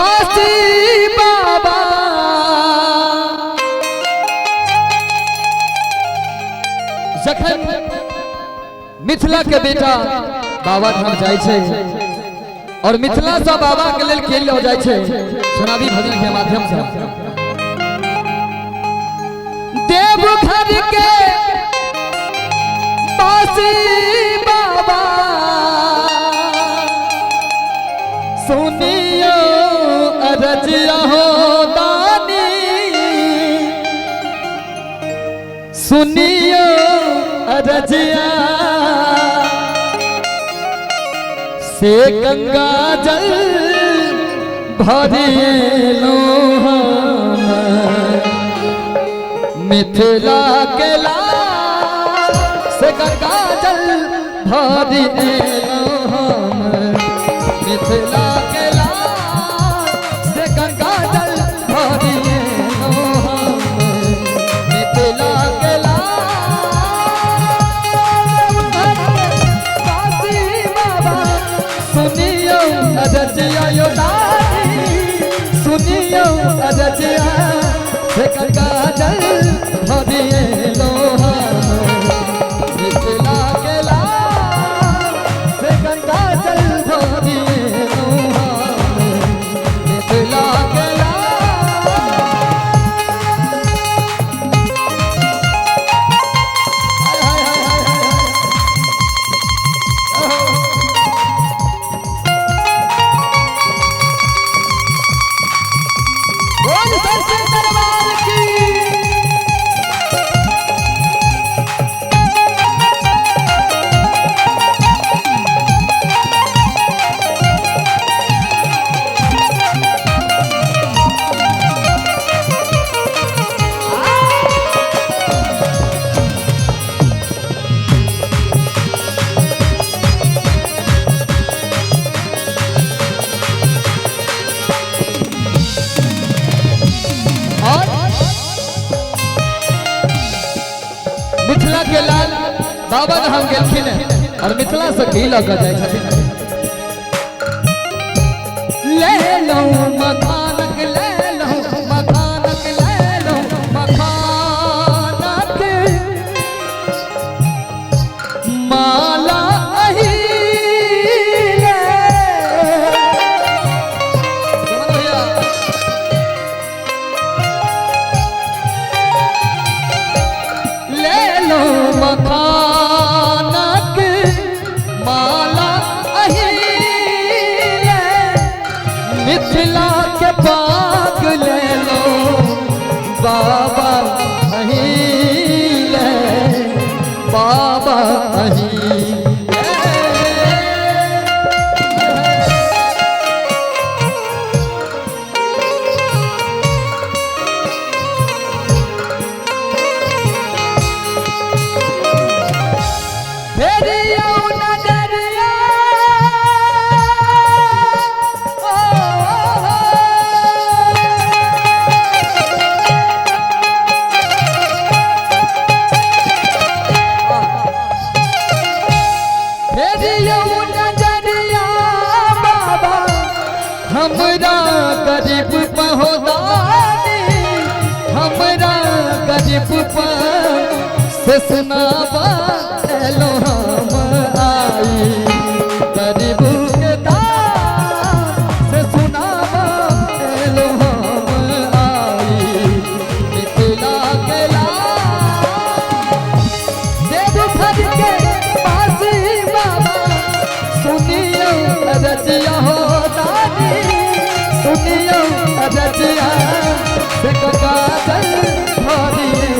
बासी बाबा जखन मिथिला के बेटा बाबा धाम जाय छे और मिथिला से बाबा के लेल खेल हो जाय छे सुनाबी भजन के माध्यम से देवघर के बासी बाबा सुनियो अरजिया हो दानी सुनियो अरजिया से गंगा जल भरिलो मिथिला के लाल से गंगा जल भरिलो मिथिला के लाल से गंगा जल भरिलो मिथिला के अरजिया यो दानी सुनियो अरजिया से गंगा जल भरिलो मिथिला के लाल से गंगा जल भरिलो मिथिला के मिथिला के लाल बाबा धाम गेलखिन और मिथिला से घी लऽ कऽ जाय छथिन ले लो मखानक ले लो मखानक ले लो मखानक माला अही मखानक माला अहीले मिथिला के पाक ले लो बाबा अहीले बाबा अहीले हमरा गरीब पहुदानी हमरा गरीब से सुनावा एलो हम आई गरीब के दान से सुनावा एलो हम आई मिथिला के लाल देवघर के बासी बाबा सुनियो अरजिया हो दानी सुनियो अरजिया से गंगा जल भरिलो